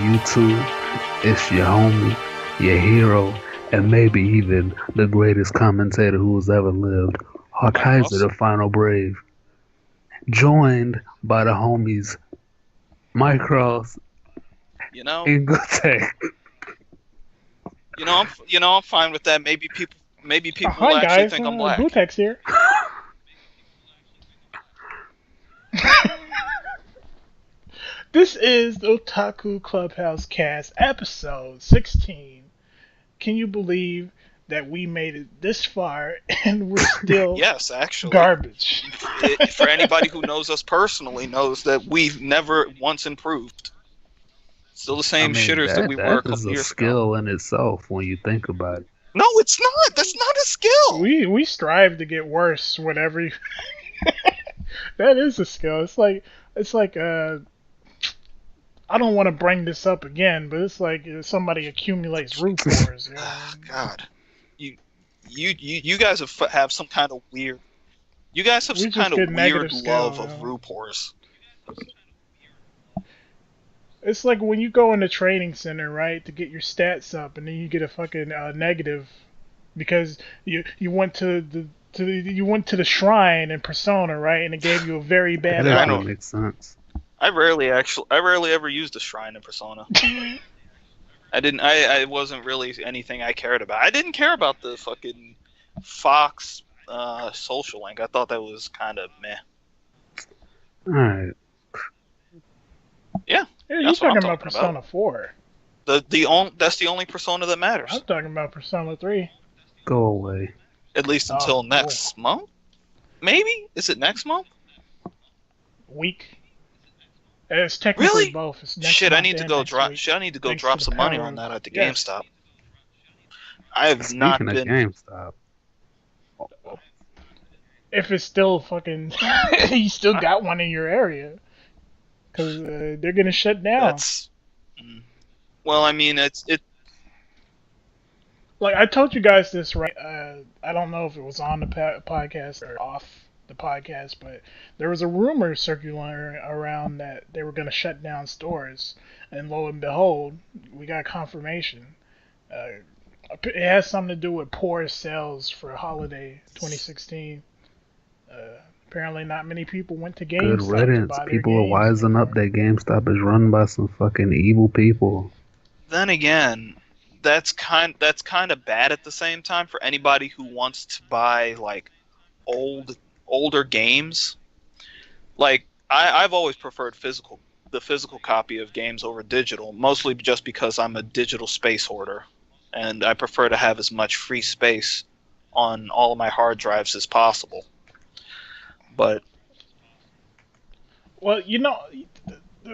YouTube. It's your homie, your hero, and maybe even the greatest commentator who's ever lived, Hawkaiser, the Final Brave. Joined by the homies Mike Cross and GoTY. I'm fine with that. Maybe people Hi will actually guys, think I'm black. GoTY's here. This is the Otaku Clubhouse Cast, episode 16. Can you believe that we made it this far and we're still yes, actually, garbage? For anybody who knows us personally knows that we've never once improved. Still the same shitters that we were a couple years ago. That is a skill in itself when you think about it. No, it's not. That's not a skill. We strive to get worse whenever. That is a skill. It's like I don't want to bring this up again, but it's like somebody accumulates root pores. You know? God, you guys have some kind of weird. You guys have some kind of weird love of root pores. It's like when you go in the training center, right, to get your stats up, and then you get a fucking negative because you went to the shrine in Persona, right, and it gave you a very bad. That don't make sense. I rarely ever used a shrine in Persona. I wasn't really anything I cared about. I didn't care about the fucking Fox social link. I thought that was kind of meh. Alright. Yeah. You're talking about Persona 4. That's the only Persona that matters. I'm talking about Persona 3. Go away. At least until next month? Maybe? Is it next month? Week. It's technically really? Both. It's Shit, I need to go drop some money on that at the GameStop. I have not been. Speaking of GameStop. If it's still fucking, you still got one in your area, because they're gonna shut down. Well, I mean, it. Like I told you guys this, right? I don't know if it was on the podcast or off the podcast, but there was a rumor circulating around that they were going to shut down stores, and lo and behold, we got confirmation. It has something to do with poor sales for holiday 2016. Apparently not many people went to GameStop. Good riddance. People are wising up that GameStop is run by some fucking evil people. Then again, that's kind of bad at the same time for anybody who wants to buy like older games. Like I've always preferred the physical copy of games over digital, mostly just because I'm a digital space hoarder and I prefer to have as much free space on all of my hard drives as possible. But well,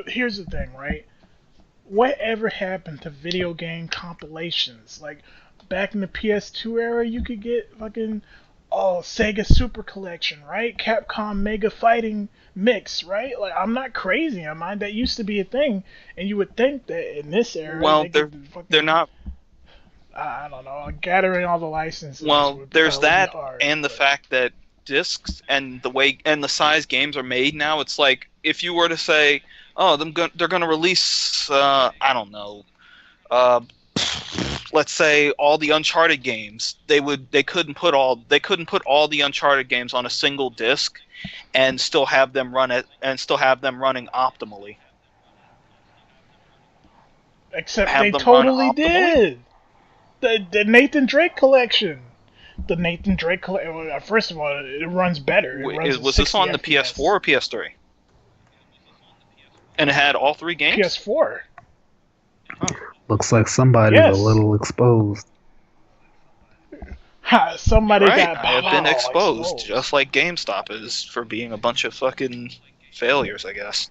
here's the thing, right? Whatever happened to video game compilations? Like back in the PS2 era, you could get fucking Sega Super Collection, right? Capcom Mega Fighting Mix, right? Like, I'm not crazy. I mind that used to be a thing, and you would think that in this era, well, they're not. I don't know, gathering all the licenses. Well, there's that, and the fact that discs and the size games are made now. It's like if you were to say, they're going to release, I don't know. Let's say all the Uncharted games, they couldn't put all the Uncharted games on a single disc and still have them running optimally. Except they totally did. The Nathan Drake collection. The Nathan Drake collection. First of all, it runs better. Was this on the PS4 or PS3? And it had all three games? PS4. Huh. Looks like somebody's a little exposed. Somebody got I have been exposed, just like GameStop is, for being a bunch of fucking failures, I guess.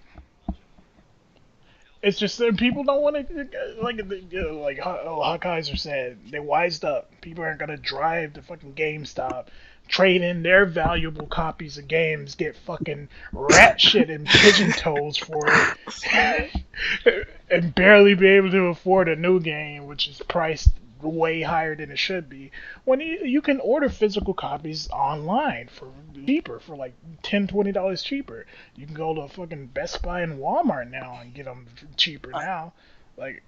It's just that people don't want to, like Hawkaiser said, they wised up. People aren't going to drive to fucking GameStop, trade in their valuable copies of games, get fucking rat shit and pigeon toes for it, and barely be able to afford a new game, which is priced way higher than it should be, when you can order physical copies online for cheaper, for like $10-$20 cheaper. You can go to fucking Best Buy and Walmart now and get them cheaper now. Like,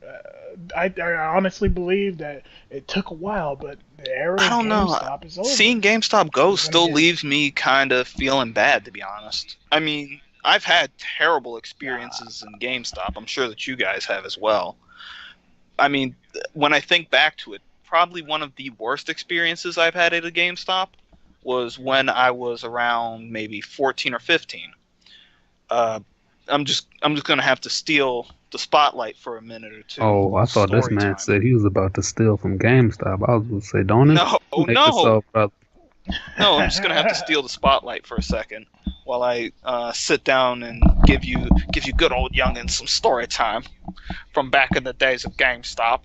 I honestly believe that it took a while, but the era I of don't know. GameStop is over. Seeing GameStop go We're gonna still get- leaves me kind of feeling bad, to be honest. I mean, I've had terrible experiences in GameStop. I'm sure that you guys have as well. I mean, when I think back to it, probably one of the worst experiences I've had at a GameStop was when I was around maybe 14 or 15. Uh, I'm just gonna have to steal the spotlight for a minute or two. Oh, I thought this Story man time. said he was about to steal from GameStop. I was going to say, don't it? No, Make no, yourself, brother. no. I'm just gonna have to steal the spotlight for a second while I sit down and give you good old youngin some story time from back in the days of GameStop.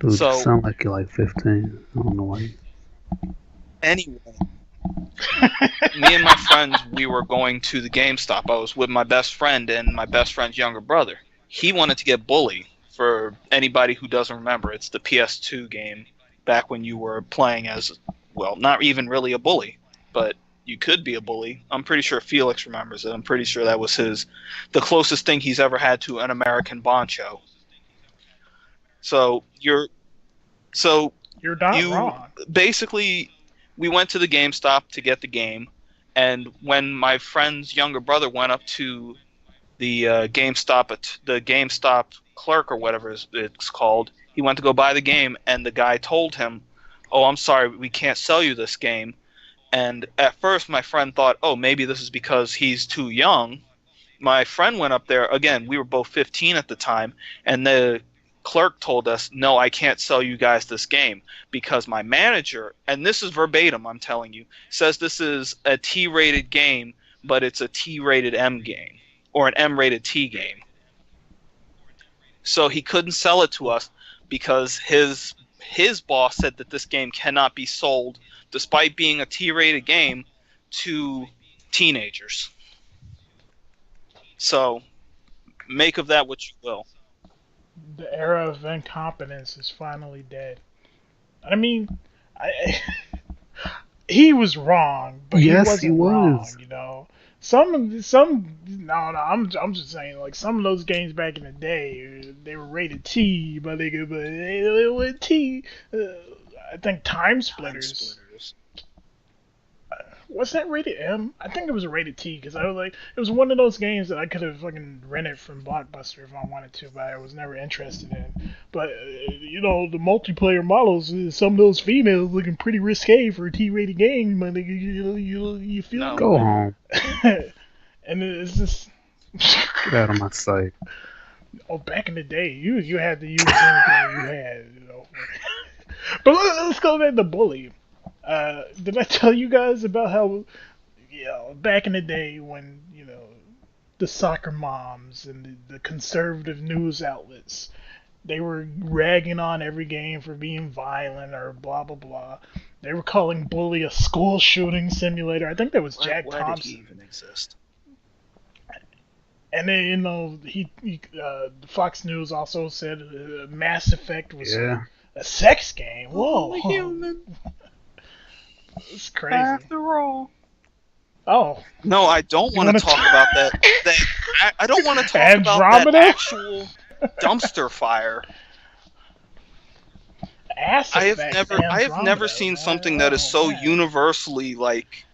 Dude, So- you sound like you're like 15. I don't know why. Anyway, me and my friends, we were going to the GameStop. I was with my best friend and my best friend's younger brother. He wanted to get Bully. For anybody who doesn't remember, it's the PS2 game back when you were playing as, well, not even really a bully, but you could be a bully. I'm pretty sure Felix remembers it. I'm pretty sure that was the closest thing he's ever had to an American Boncho. So you're not wrong. basically, we went to the GameStop to get the game, and when my friend's younger brother went up to the GameStop clerk or whatever it's called, he went to go buy the game, and the guy told him, "Oh, I'm sorry, we can't sell you this game." And at first, my friend thought, "Oh, maybe this is because he's too young." My friend went up there again. We were both 15 at the time, and the clerk told us, "No, I can't sell you guys this game because my manager," and this is verbatim, I'm telling you, says this is a T-rated game, but it's a T-rated M game or an M-rated T game. So he couldn't sell it to us because his boss said that this game cannot be sold, despite being a T-rated game, to teenagers. So make of that what you will. The era of incompetence is finally dead. I mean, he was wrong, but Yes, he he wasn't wrong. was. You know, no. I'm just saying, like some of those games back in the day, they were rated T, but they were T. I think Time Splitters. Was that rated M? I think it was rated T because I was like, it was one of those games that I could have fucking rented from Blockbuster if I wanted to, but I was never interested in. But you know, the multiplayer models, some of those females looking pretty risque for a T-rated game. My nigga, you feel No. me? Go home. And it's just Get out of my sight. oh, back in the day, you had to use anything you had, you know. But let's go back to Bully. Did I tell you guys about how, you know, back in the day when, you know, the soccer moms and the conservative news outlets, they were ragging on every game for being violent or blah, blah, blah. They were calling Bully a school shooting simulator. I think that was Jack Why Thompson. did he even exist? And then, you know, Fox News also said Mass Effect was Yeah. a sex game. Whoa. Only human, It's crazy. after all. Oh. No, I don't want wanna to talk about that. I don't want to talk about Andromeda? that actual dumpster fire. Ass I have Effect never Andromeda, seen man. something that is so man. universally like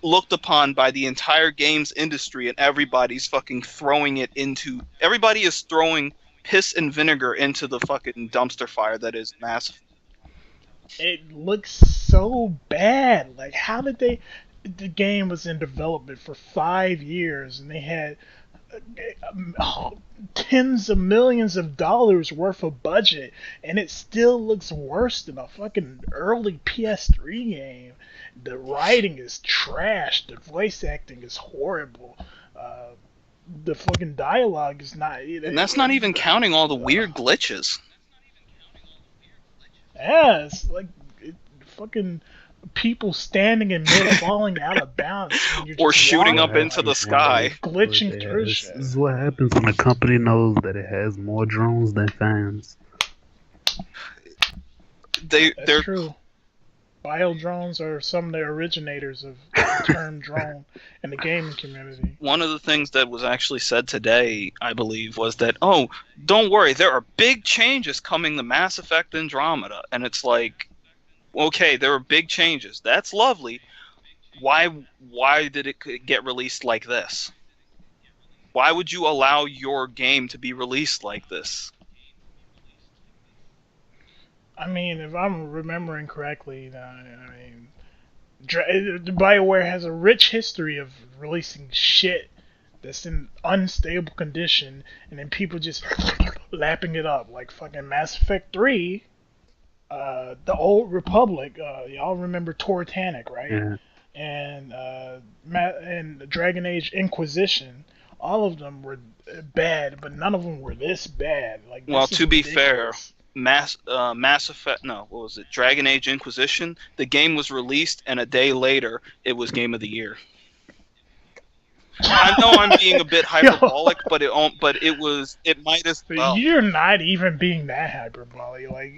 looked upon by the entire games industry, and everybody's fucking throwing it into. Everybody is throwing piss and vinegar into the fucking dumpster fire that is Mass Effect. It looks so bad. Like, how did they? The game was in development for 5 years, and they had tens of millions of dollars worth of budget, and it still looks worse than a fucking early PS3 game. The writing is trash. The voice acting is horrible. The fucking dialogue is not. And that's not even counting all the weird glitches. Yeah, it's like fucking people standing in mid falling out of bounds when you're Or just shooting walking, up into the sky. glitching through This shit. is what happens when a company knows that it has more drones than fans. That's true. Biodrones are some of the originators of the term drone in the gaming community. One of the things that was actually said today, I believe, was that, oh, don't worry, there are big changes coming to Mass Effect Andromeda. And it's like, okay, there are big changes. That's lovely. Why did it get released like this? Why would you allow your game to be released like this? I mean, if I'm remembering correctly, BioWare has a rich history of releasing shit that's in unstable condition, and then people just lapping it up, like fucking Mass Effect 3, the Old Republic. Y'all remember Tortanic, right? Yeah. And Dragon Age Inquisition. All of them were bad, but none of them were this bad. Like, well, this to be ridiculous. fair, Mass Effect, no, what was it? Dragon Age Inquisition. The game was released, and a day later, it was Game of the Year. I know I'm being a bit hyperbolic, but it might as well. You're not even being that hyperbolic. Like,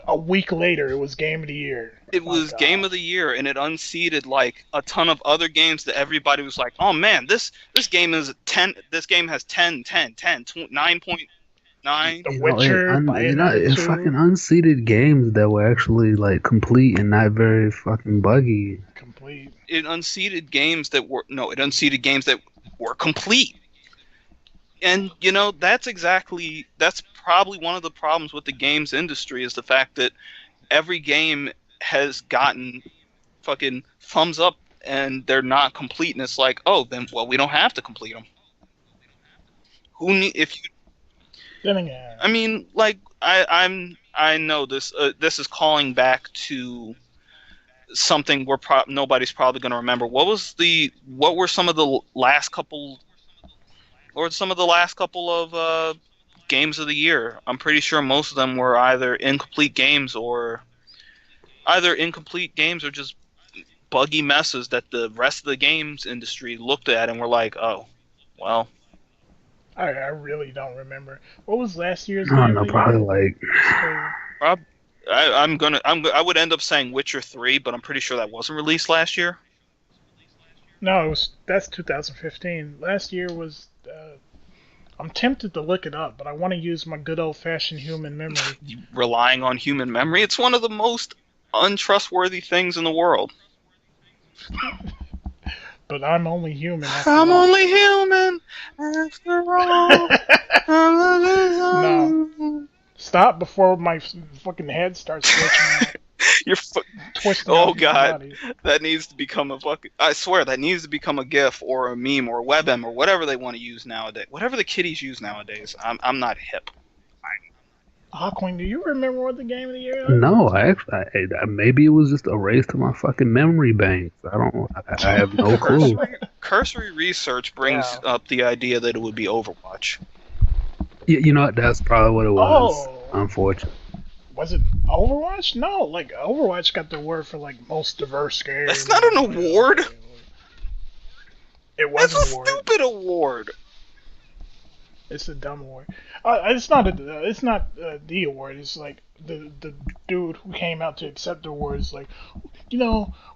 a week later, it was Game of the Year. It was Game of the Year, and it unseated like a ton of other games that everybody was like, "Oh man, this game is 10. This game has 10, 10, 10, 9.9." The Witcher, it fucking unseated games that were actually like complete and not very fucking buggy. Complete. It unseated games that were complete. And that's probably one of the problems with the games industry is the fact that every game has gotten fucking thumbs up and they're not complete, and it's like, oh, then we don't have to complete them. Then again, I mean, like I know this is calling back to something nobody's probably going to remember. What were some of the last couple of games of the year? I'm pretty sure most of them were either incomplete games or just buggy messes that the rest of the games industry looked at and were like, oh, well. I really don't remember. What was last year's I game? don't know, probably like. I would end up saying Witcher 3, but I'm pretty sure that wasn't released last year. No, that's 2015. Last year was. I'm tempted to look it up, but I want to use my good old-fashioned human memory. Relying on human memory? It's one of the most untrustworthy things in the world. But I'm only human after I'm all. only human after all. No. Stop before my fucking head starts twitching. You're twisting. Oh god, that needs to become a fucking. I swear that needs to become a GIF or a meme or a WebM or whatever they want to use nowadays. Whatever the kiddies use nowadays. I'm not hip. Hawkwind, do you remember what the game of the year is? No, maybe it was just a race to my fucking memory banks. I have no clue. Cursory research brings up the idea that it would be Overwatch. You know what? That's probably what it was. Oh. Unfortunately. Was it Overwatch? No, like Overwatch got the award for like most diverse game. That's not an award. It was That's an award. a stupid award. It's a dumb award. It's not the award. It's like the dude who came out to accept the award is like,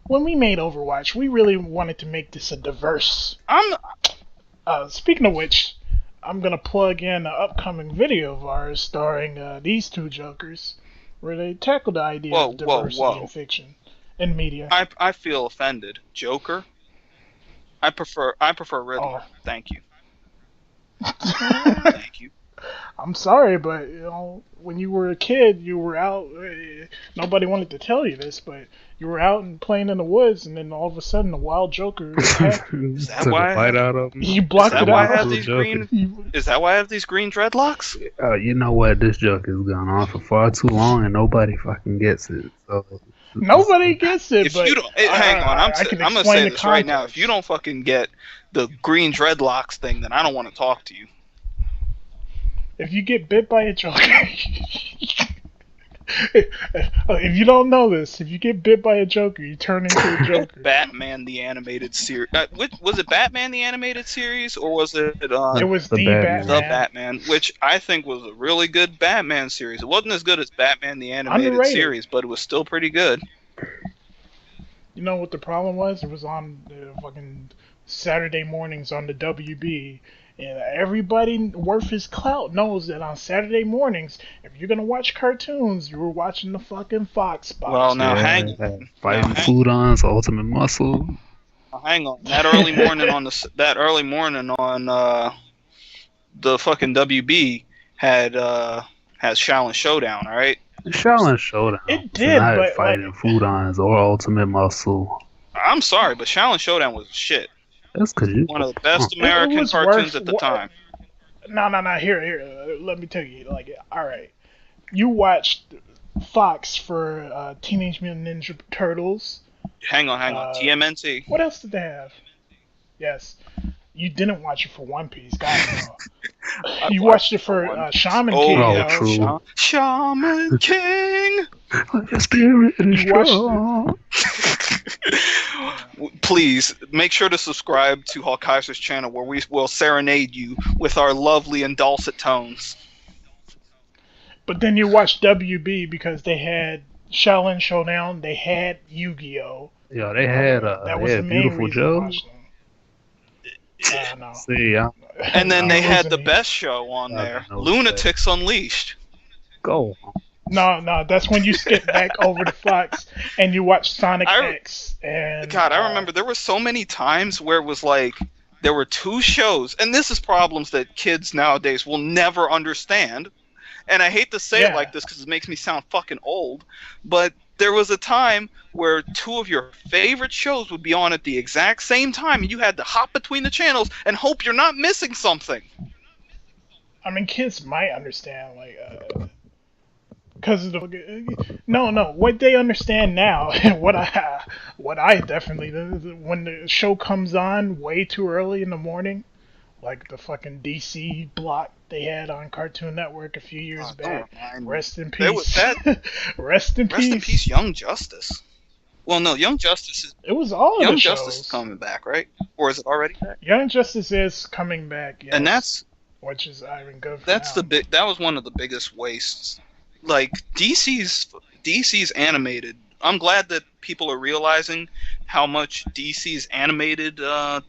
when we made Overwatch, we really wanted to make this a diverse. Speaking of which, I'm gonna plug in an upcoming video of ours starring these two jokers, where they tackle the idea of diversity in fiction and media. I feel offended. Joker. I prefer Riddler. Oh. Thank you. Thank you. I'm sorry, but when you were a kid, you were out. Nobody wanted to tell you this, but you were out and playing in the woods, and then all of a sudden, a wild Joker attacked you. Is that why? Fight out of him. He blocked it out. Is that why I have these green dreadlocks? You know what? This joke has gone on for far too long, and nobody fucking gets it. So nobody gets it. If but you don't, hang on, I'm gonna say this right now. context. If you don't fucking get the green dreadlocks thing, then I don't want to talk to you. If you get bit by a Joker, If you don't know this, if you get bit by a Joker, you turn into a Joker. Batman the animated series. Was it Batman the animated series, or was it It was The the Batman. the Batman. Batman, which I think was a really good Batman series. It wasn't as good as Batman the animated Underrated. series, but it was still pretty good. You know what the problem was? It was on the fucking Saturday mornings on the WB. And everybody worth his clout knows that on Saturday mornings, if you're gonna watch cartoons, you were watching the fucking Fox box. Well, now Yeah, hang Fighting now, hang- Foodons, Ultimate Muscle. hang on. That early morning on the fucking WB had has Shilling Showdown. All right. Shaolin Showdown. It was did, not but, Fighting like- Foodons or Ultimate Muscle. I'm sorry, but Shilling Showdown was shit. That's because you. One of the best It American was cartoons worth at the wa- time. No. Here. Let me tell you. Like, all right, you watched Fox for Teenage Mutant Ninja Turtles. Hang on. TMNT. What else did they have? Yes, you didn't watch it for One Piece. God no. You watched it for One Piece. Shaman Oh, King. Oh, yo. true. Shaman King. Your spirit is You watched strong. Please make sure to subscribe to Hawkaiser's channel, where we will serenade you with our lovely and dulcet tones. But then you watched WB because they had Shaolin Showdown. They had Yu-Gi-Oh. Yo, they had That was they the had main Beautiful reason to Joe. watch them. No. See, I'm And then they had the Losing me. best show on I there, don't know Lunatics Unleashed. go. No, that's when you skip back over to Fox and you watch Sonic I- X. And God, I remember there were so many times where it was like there were two shows, and this is problems that kids nowadays will never understand. And I hate to say it Yeah. like this because it makes me sound fucking old, but there was a time where two of your favorite shows would be on at the exact same time, and you had to hop between the channels and hope you're not missing something. I mean, kids might understand, like, because of the no. What they understand now, and what I definitely, when the show comes on way too early in the morning, like the fucking DC block they had on Cartoon Network a few years Oh, don't back. remind me. Rest in There was peace. that- Rest in Rest peace. in peace, Young Justice. Well, no, Young Justice is It was all of Young the Justice shows. is coming back, right? Or is it already back? Young Justice is coming back, yes, And that's which is even good. For that's now. the big. That was one of the biggest wastes. Like DC's animated. I'm glad that people are realizing how much DC's animated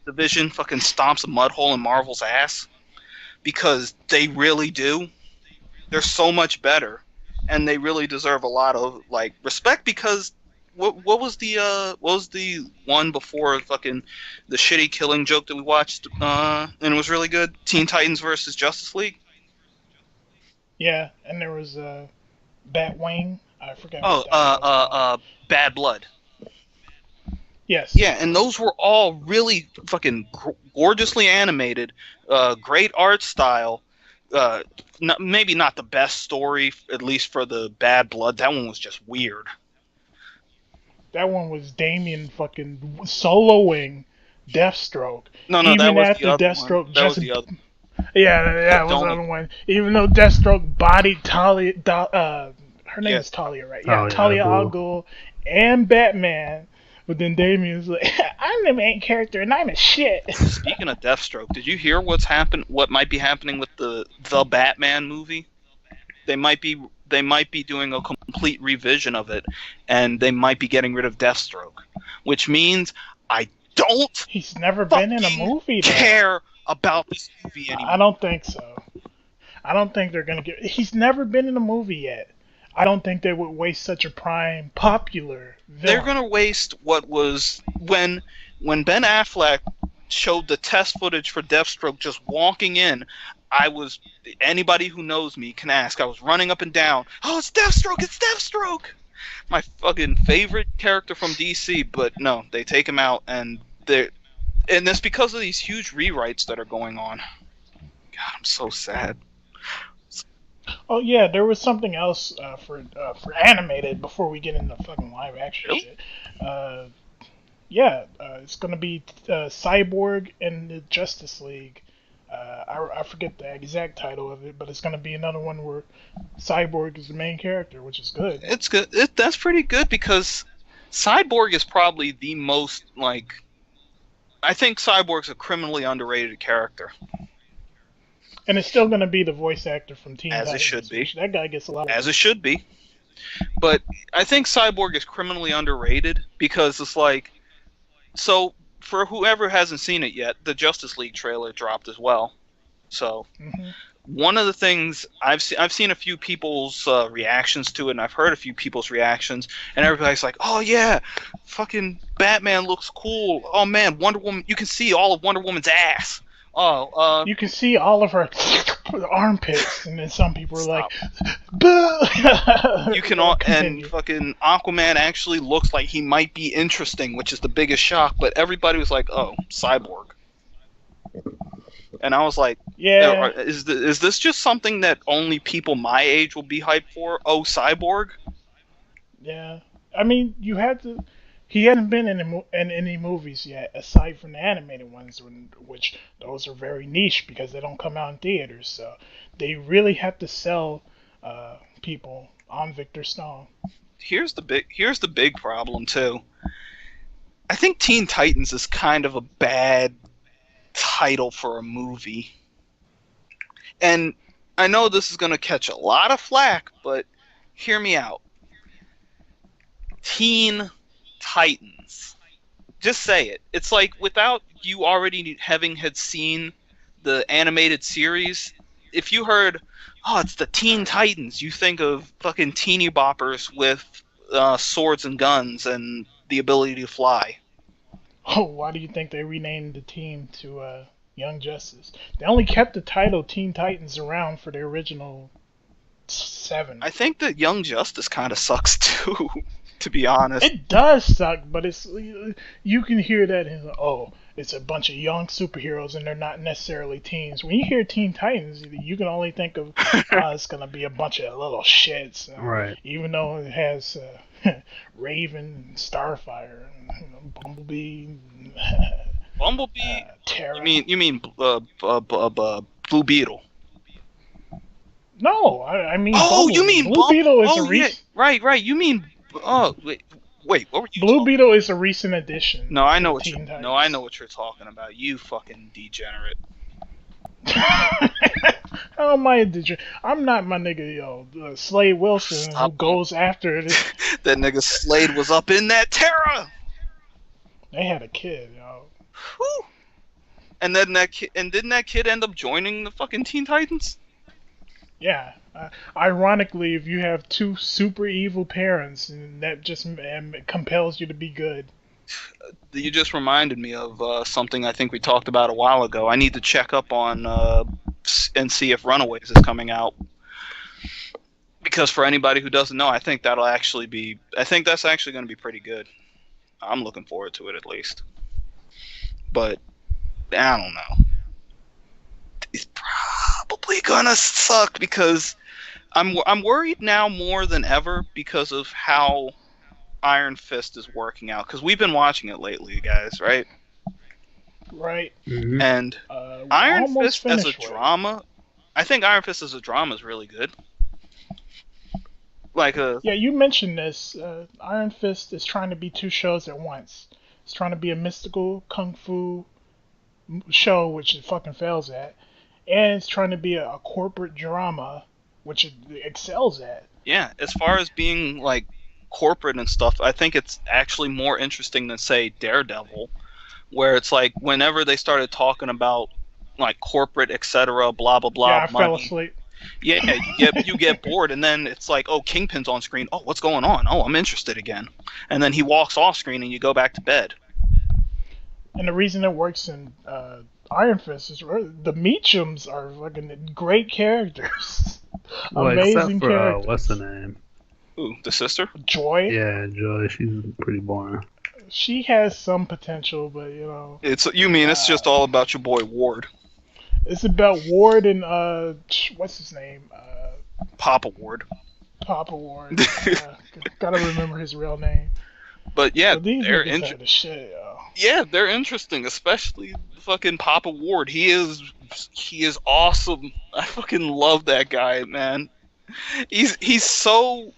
division fucking stomps a mud hole in Marvel's ass, because they really do. They're so much better, and they really deserve a lot of like respect. Because what was the one before fucking the shitty Killing Joke that we watched and it was really good? Teen Titans versus Justice League. Yeah, and there was Batwing. I forgot. what that was called. Bad Blood. Yes. Yeah, and those were all really fucking gorgeously animated, great art style. Maybe not the best story, at least for the Bad Blood. That one was just weird. That one was Damian fucking soloing Deathstroke. No, Even that was after the other Deathstroke one. That was just- the other. Yeah, that was the Don't- other one. Even though Deathstroke bodied Talia, her name Yeah. is Talia, right? Yeah, Talia Talia al al Ghul and Batman. But then Damian's like, I'm the main character and I'm a shit. Speaking of Deathstroke, did you hear what might be happening with the Batman movie? They might be doing a complete revision of it, and they might be getting rid of Deathstroke, which means I don't He's never been in a fucking movie. Though. care about this movie anymore. I don't think so. I don't think they're gonna get. He's never been in a movie yet. I don't think they would waste such a prime, popular villain. They're gonna waste what was when Ben Affleck showed the test footage for Deathstroke just walking in. Anybody who knows me can ask. I was running up and down. Oh, it's Deathstroke! It's Deathstroke! My fucking favorite character from DC, but no, they take him out, and that's because of these huge rewrites that are going on. God, I'm so sad. Oh yeah, there was something else for animated before we get into fucking live action Really? shit. It's gonna be Cyborg and the Justice League I forget the exact title of it, but it's gonna be another one where Cyborg is the main character, which is good. It's good. That's pretty good because Cyborg is probably the most like. I think Cyborg's a criminally underrated character. And it's still gonna be the voice actor from Teen As Titans. it should be. That guy gets a lot. As it should be. But I think Cyborg is criminally underrated because it's like. So, for whoever hasn't seen it yet, the Justice League trailer dropped as well. So, one of the things I've seen a few people's reactions to it, and I've heard a few people's reactions, and everybody's like, "Oh yeah, fucking Batman looks cool. Oh man, Wonder Woman, you can see all of Wonder Woman's ass. Oh, you can see all of her armpits, and then some people are like, "Boo!" You can all, and fucking Aquaman actually looks like he might be interesting, which is the biggest shock. But everybody was like, "Oh, Cyborg," and I was like, "Yeah, is this just something that only people my age will be hyped for? Oh, Cyborg." Yeah, I mean, you had to. He hasn't been in any movies yet, aside from the animated ones, which those are very niche because they don't come out in theaters. So they really have to sell people on Victor Stone. Here's the big problem too. I think Teen Titans is kind of a bad title for a movie, and I know this is going to catch a lot of flack, but hear me out. Teen Titans. Just say it. It's like without you already having had seen the animated series, if you heard, "Oh, it's the Teen Titans," you think of fucking teeny boppers with swords and guns and the ability to fly. Oh, why do you think they renamed the team to Young Justice? They only kept the title Teen Titans around for the original 7. I think that Young Justice kind of sucks too. To be honest, it does suck, but it's you can hear that in it's a bunch of young superheroes and they're not necessarily teens. When you hear Teen Titans, you can only think of it's gonna be a bunch of little shits, right? Even though it has Raven, Starfire, Bumblebee, Terra. You mean Blue Beetle? No, I mean. Oh, Bumblebee. You mean Blue Beetle is a recent. Yeah. Right. You mean. Oh, wait. What were you? Blue Beetle is a recent addition. No, I know what you. No, I know what you're talking about. You fucking degenerate. How am I a degenerate? I'm not my nigga, Slade Wilson, who goes after it. That nigga Slade was up in that Terra. They had a kid, yo. Whew. And then didn't that kid end up joining the fucking Teen Titans? Yeah. Ironically, if you have two super evil parents, and that just compels you to be good. You just reminded me of something I think we talked about a while ago. I need to check up on and see if Runaways is coming out. Because for anybody who doesn't know, I think that's actually going to be pretty good. I'm looking forward to it at least. But I don't know. It's probably gonna suck because I'm worried now more than ever because of how Iron Fist is working out. Because we've been watching it lately, guys, right? Right. Mm-hmm. And Iron Fist as a drama, I think Iron Fist as a drama is really good. Yeah, you mentioned this. Iron Fist is trying to be two shows at once. It's trying to be a mystical kung fu show, which it fucking fails at, and it's trying to be a corporate drama, which it excels at. Yeah, as far as being like corporate and stuff, I think it's actually more interesting than say Daredevil, where it's like whenever they started talking about like corporate, etc., blah blah blah. Yeah, I fell asleep. Yeah, you get bored, and then it's like, oh, Kingpin's on screen. Oh, what's going on? Oh, I'm interested again. And then he walks off screen, and you go back to bed. And the reason it works in Iron Fist is the Meachums are fucking great characters. Well, amazing except for, characters. What's her name? Ooh, the sister? Joy? Yeah, Joy. She's pretty boring. She has some potential, but It's just all about your boy Ward. It's about Ward and what's his name? Papa Ward. Papa Ward. Gotta remember his real name. But yeah, But these they're niggas had the shit, yo. yeah, they're interesting, especially fucking Papa Ward. He is awesome. I fucking love that guy, man. He's so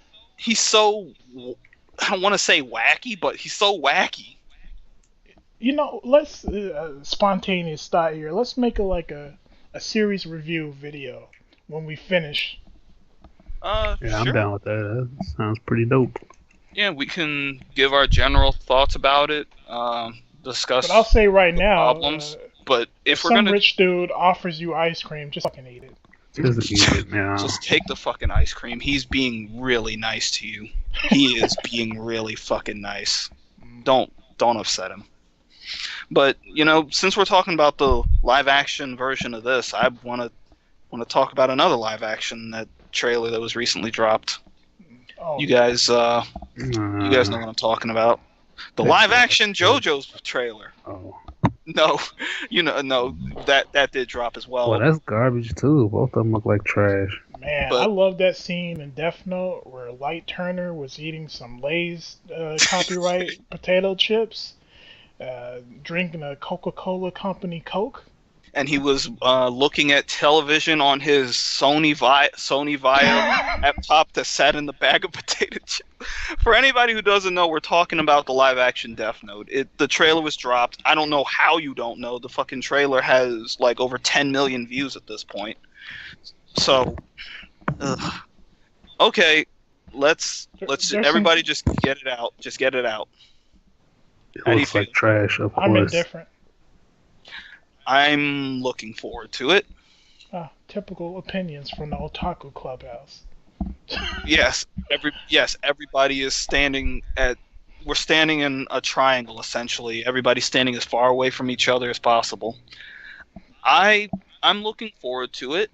I don't want to say wacky, but he's so wacky. You know, let's spontaneous thought here. Let's make a series review video when we finish. Yeah, Sure. I'm down with that. That sounds pretty dope. Yeah, we can give our general thoughts about it. Discuss But I'll say right the now, problems. But if we're some gonna rich dude offers you ice cream, just fucking eat it. Just eat it, man. just take the fucking ice cream, he's being really nice to you. He is being really fucking nice. Don't upset him. But you know, since we're talking about the live action version of this, I want to talk about another live action that trailer that was recently dropped. Oh, You guys know what I'm talking about. The live action JoJo's trailer. Oh. No, no, that did drop as well. Well, that's garbage too. Both of them look like trash. man, but- I love that scene in Death Note where Light Turner was eating some Lay's copyright potato chips, drinking a Coca-Cola Company Coke. And he was looking at television on his Sony Vaio laptop that sat in the bag of potato chips. For anybody who doesn't know, we're talking about the live-action Death Note. The trailer was dropped. I don't know how you don't know. The fucking trailer has like over 10 million views at this point. So, okay, let's everybody just get it out. Just get it out. It How do you looks like feel? trash, of I'm course. indifferent. I'm looking forward to it. Typical opinions from the Otaku Clubhouse. Yes, everybody is standing at. We're standing in a triangle essentially. Everybody's standing as far away from each other as possible. I'm looking forward to it,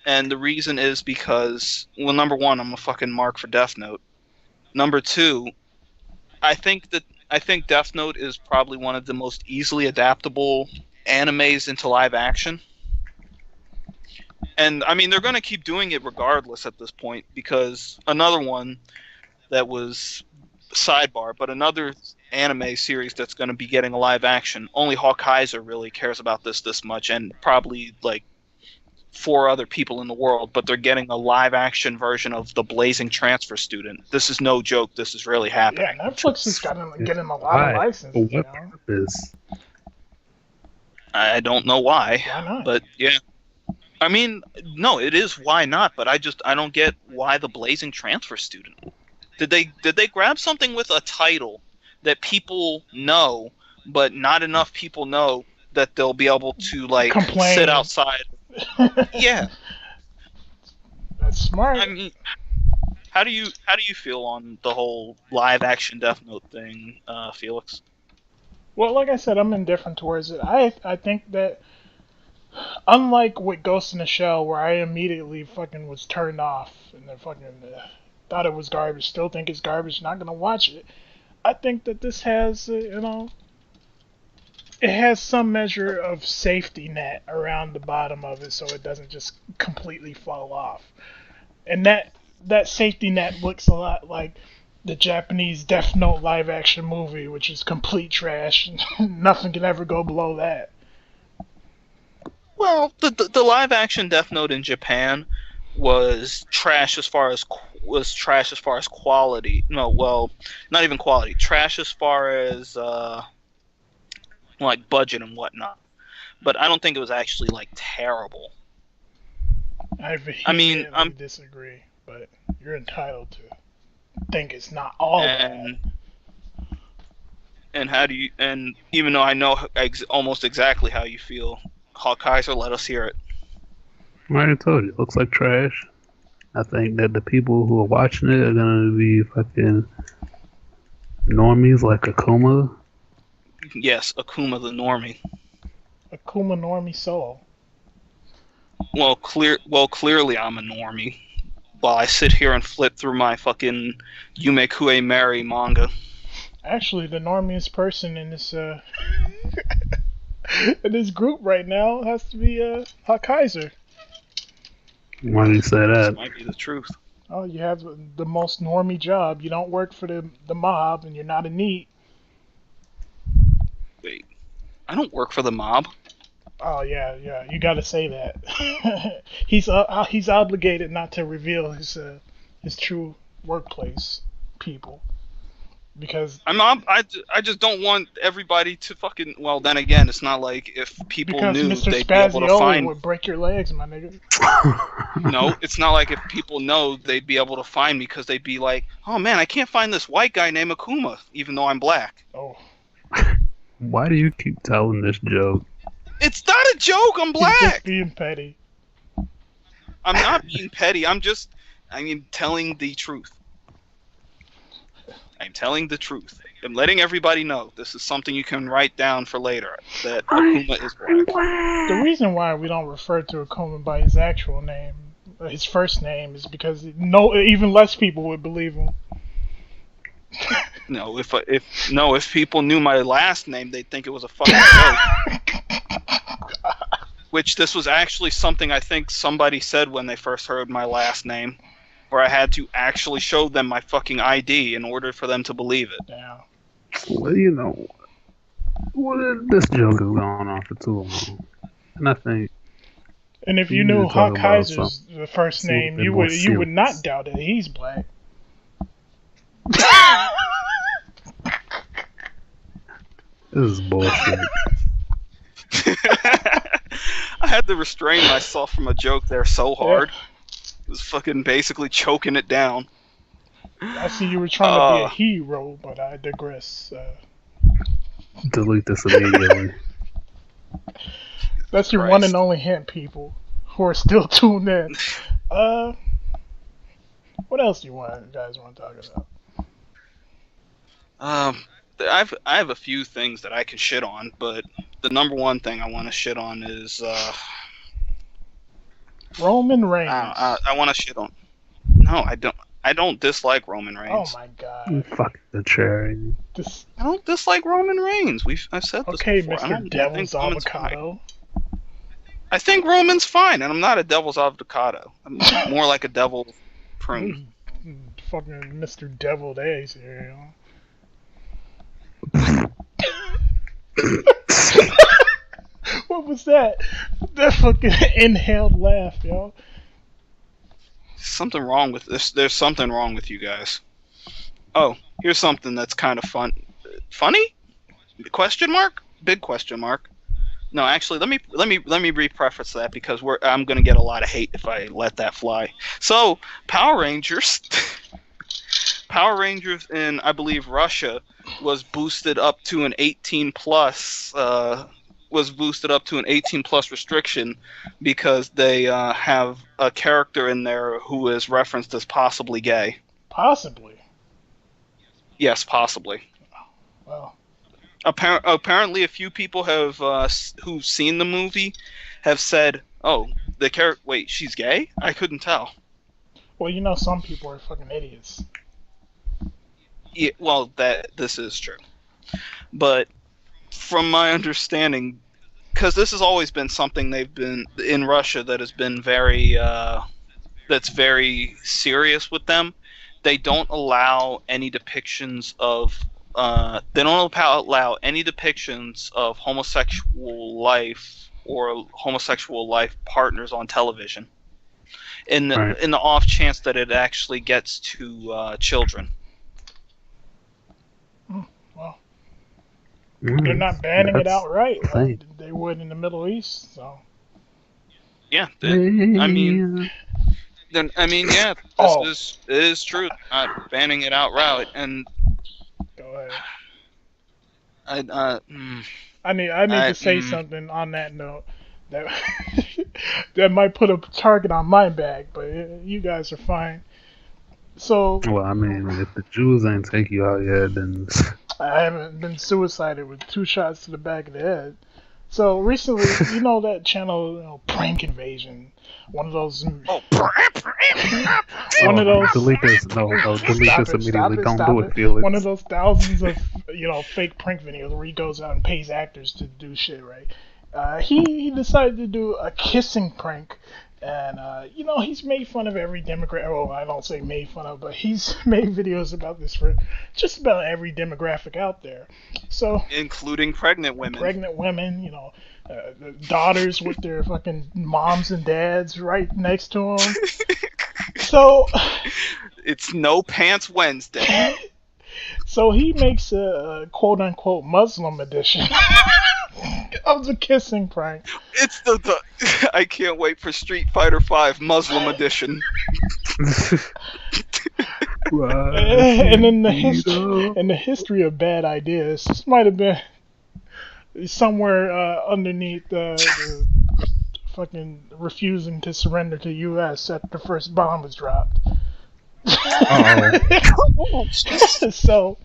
and the reason is because, well, number one, I'm a fucking mark for Death Note. Number two, I think Death Note is probably one of the most easily adaptable animes into live action. And I mean, they're going to keep doing it regardless at this point, because another one that was sidebar, but another anime series that's going to be getting a live action, only Hawkaiser really cares about this much, and probably like 4 other people in the world, but they're getting a live action version of The Blazing Transfer Student. This is no joke. This is really happening. Yeah, Netflix is getting a lot Why? of licenses. For You what know? purpose? I don't know why. Why not? But yeah, I mean, no, it is why not. But I don't get why The Blazing Transfer Student. Did they grab something with a title that people know, but not enough people know that they'll be able to like Complain. sit outside? Yeah, That's smart. I mean, how do you feel on the whole live action Death Note thing, Felix? Well, like I said, I'm indifferent towards it. I think that, unlike with Ghost in the Shell, where I immediately fucking was turned off and then fucking thought it was garbage, still think it's garbage, not gonna watch it. I think that this has, it has some measure of safety net around the bottom of it, so it doesn't just completely fall off. And that safety net looks a lot like the Japanese Death Note live action movie, which is complete trash. Nothing can ever go below that. Well, the live action Death Note in Japan was trash as far as quality. No, well, not even quality. Trash as far as like budget and whatnot. But I don't think it was actually like terrible. I mean, I'm disagree, but you're entitled to think it's not all bad. And how do you? And even though I know almost exactly how you feel, Hawkaiser, let us hear it. I already told you, it looks like trash. I think that the people who are watching it are gonna be fucking normies like Akuma. Yes, Akuma the normie. Akuma Normie Soul. Well, clearly I'm a normie. While I sit here and flip through my fucking Yume Kue Mary manga. Actually, the normiest person in this in this group right now has to be Hawkaiser. Why do you say This that? might be the truth. Oh, you have the most normie job. You don't work for the mob, and you're not a NEET. Wait, I don't work for the mob. Oh yeah, you gotta say that. He's obligated not to reveal his true workplace people because I just don't want everybody to fucking. Well, then again, it's not like if people knew Mr. they'd be able to Spazioli find. would break your legs, my nigga. No, it's not like if people know they'd be able to find me because they'd be like, oh man, I can't find this white guy named Akuma, even though I'm black. Oh. Why do you keep telling this joke? It's not a joke. I'm black. He's just being petty. I'm not being petty. I'm telling the truth. I'm telling the truth. I'm letting everybody know this is something you can write down for later. That Akuma is black. The reason why we don't refer to Akuma by his actual name, his first name, is because even less people would believe him. No, if people knew my last name, they'd think it was a fucking joke. Which this was actually something I think somebody said when they first heard my last name, where I had to actually show them my fucking ID in order for them to believe it. Yeah. Well, this joke has gone on for too long, and I think. And if you knew Hawkaiser's the first name, you would not doubt it. He's black. This is bullshit. I had to restrain myself from a joke there so hard. It was fucking basically choking it down. I see you were trying to be a hero, but I digress. Delete this immediately. That's your one and only hint, people who are still tuned in. What else do you guys want to talk about? I have a few things that I can shit on, but the number one thing I want to shit on is Roman Reigns. I want to shit on. No, I don't. I don't dislike Roman Reigns. Oh my god. Fuck the cherry. I don't dislike Roman Reigns. I've said this before. Mr. Devil's Avocado. I think Roman's fine, and I'm not a devil's avocado. I'm more like a devil's prune. Fucking Mr. Deviled Eggs here, What was that? That fucking inhaled laugh, yo. Something wrong with this. There's something wrong with you guys. Oh, here's something that's kind of fun. Funny? Question mark? Big question mark. No, actually, let me re-preface that because I'm gonna get a lot of hate if I let that fly. So, Power Rangers in I believe Russia was boosted up to an 18 plus restriction because they have a character in there who is referenced as possibly gay. Possibly. Yes, possibly. Well. Apparently, a few people have who've seen the movie have said, "Oh, the character. Wait, she's gay? I couldn't tell." Well, some people are fucking idiots. Yeah, well, this is true, but from my understanding, because this has always been something they've been in Russia that has been that's very serious with them. They don't allow any depictions of homosexual life or homosexual life partners on television, in the off chance that it actually gets to children. Well, they're not banning it outright like they would in the Middle East. So. Yeah, this is true. Not banning it outright, and go ahead. I need to say something on that note that that might put a target on my back, but you guys are fine. So. Well, if the Jews ain't take you out yet, then I haven't been suicided with 2 shots to the back of the head. So recently, that channel, Prank Invasion, one of those. One of those. Delete this. No, delete this immediately. Don't do it, Felix. One of those thousands of fake prank videos where he goes out and pays actors to do shit, right? He decided to do a kissing prank, And you know, he's made fun of every demographic. Oh, I don't say made fun of, but he's made videos about this for just about every demographic out there. So, including pregnant women. You know, the daughters with their fucking moms and dads right next to them. So, it's No Pants Wednesday. So he makes a quote unquote Muslim edition of the kissing prank. It's the I can't wait for Street Fighter V Muslim edition. And in the history of bad ideas, this might have been somewhere underneath the fucking refusing to surrender to the U.S. after the first bomb was dropped. So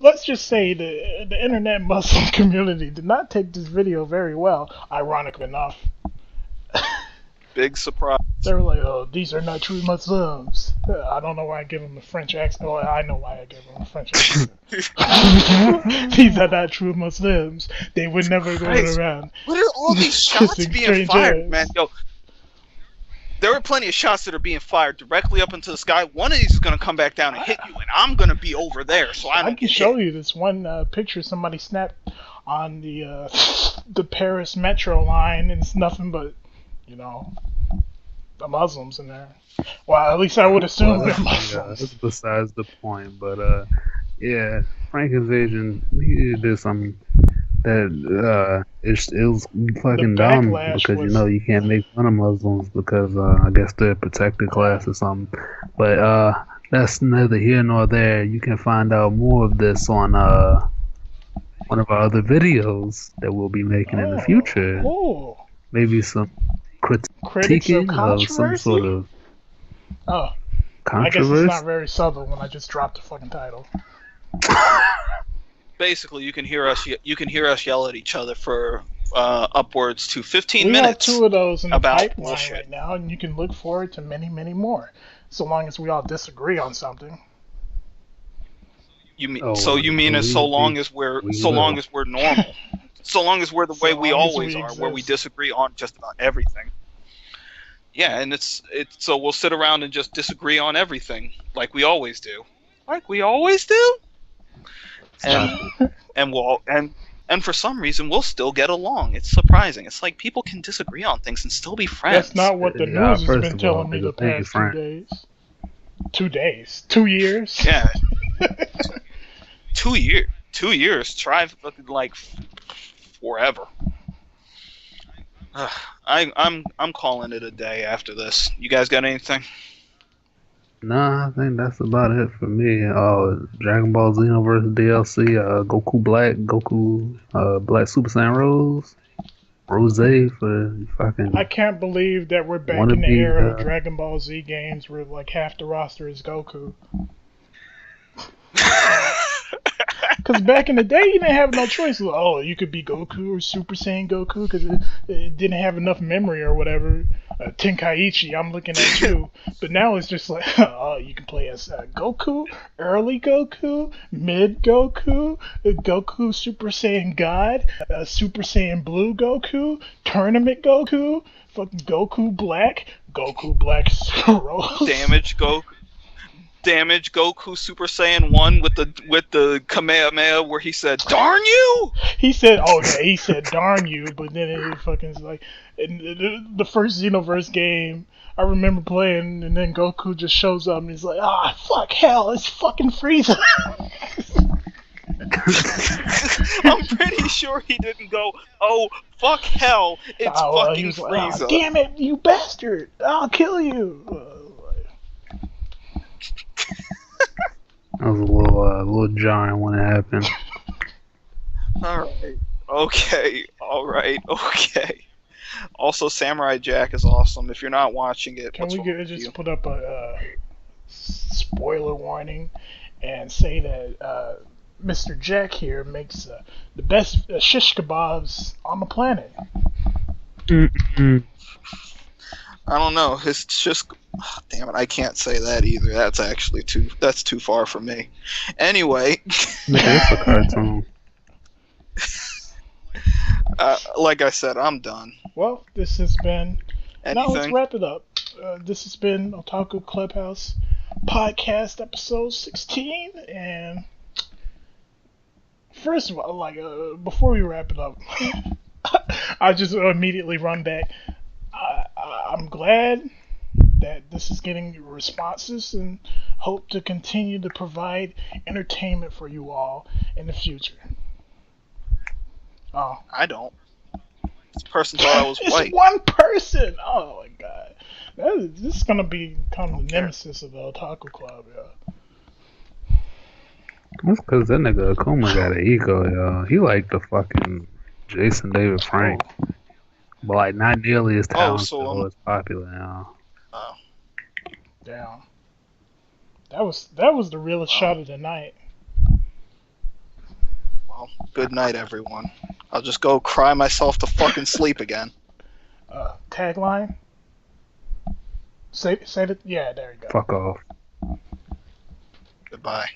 let's just say the internet Muslim community did not take this video very well, ironic enough. Big surprise. They were like, oh, these are not true Muslims. I don't know why I give them a French accent. Oh, I know why I give them a French accent. These are not true Muslims. They would never go around. What are all these shots being fired, man? Yo, there are plenty of shots that are being fired directly up into the sky. One of these is going to come back down and hit you, and I'm going to be over there, so I can show you this one picture somebody snapped on the Paris metro line, and it's nothing but, you know, the Muslims in there. Well, at least I would assume they're Muslims. That's besides the point, but yeah, Frank Invasion, he did something that it was fucking dumb because you know you can't make fun of Muslims because I guess they're a protected class or something. But that's neither here nor there. You can find out more of this on one of our other videos that we'll be making in the future. Maybe some critiquing of some sort of controversy. I guess it's not very subtle when I just dropped the fucking title. Basically, you can hear us yell at each other for upwards to 15 minutes. We have 2 of those in the pipeline bullshit right now, and you can look forward to many, many more, so long as we all disagree on something. You mean so long as we're normal, so long as we're the way we always are, where we disagree on just about everything. Yeah, and it's so we'll sit around and just disagree on everything like we always do. And for some reason we'll still get along. It's surprising. It's like people can disagree on things and still be friends. That's not what the news has been telling me the past 2 days. 2 days? 2 years? Yeah. 2 years. 2 years. Try like forever. I'm calling it a day after this. You guys got anything? Nah, I think that's about it for me. Dragon Ball Xenoverse DLC, Goku Black Super Saiyan Rose for fucking. I can't believe that we're back in the era of Dragon Ball Z games where like half the roster is Goku. Because back in the day, you didn't have no choice. Oh, you could be Goku or Super Saiyan Goku because it didn't have enough memory or whatever. Tenkaichi, I'm looking at you. But now it's just like, oh, you can play as Goku, early Goku, mid Goku, Goku Super Saiyan God, Super Saiyan Blue Goku, Tournament Goku, fucking Goku Black Rose. Damage Goku Super Saiyan 1 with the Kamehameha where he said, "Darn you!" He said, "Darn you," but then it fucking is like, in the first Xenoverse game, I remember playing, and then Goku just shows up and he's like, fuck hell, it's fucking Frieza. I'm pretty sure he didn't go, "Oh, fuck hell, it's fucking Frieza." Like, damn it, you bastard, I'll kill you. That was a little jarring when it happened. Alright, okay. Also, Samurai Jack is awesome. If you're not watching it, can we just put up a spoiler warning and say that Mr. Jack here makes the best shish kebabs on the planet? Mm-hmm. I don't know. His just damn it, I can't say that either. That's actually too far for me. Anyway, it's a cartoon. Like I said, I'm done. Well, this has been Now let's Anything? wrap it up. This has been Otaku Clubhouse podcast episode 16, and first of all, like before we wrap it up, I just immediately run back. I'm glad that this is getting responses and hope to continue to provide entertainment for you all in the future. Oh, I don't. This person thought I was it's white. one person. Oh my god, this is gonna become the nemesis of the Otaku Club, yeah. That's because that nigga Akuma got an ego, y'all. He like the fucking Jason David Frank. But like not nearly as talented or as popular, y'all. Oh. Damn. That was the realest shot of the night. Well, good night, everyone. I'll just go cry myself to fucking sleep again. Tagline? Say it. Yeah, there you go. Fuck off. Goodbye.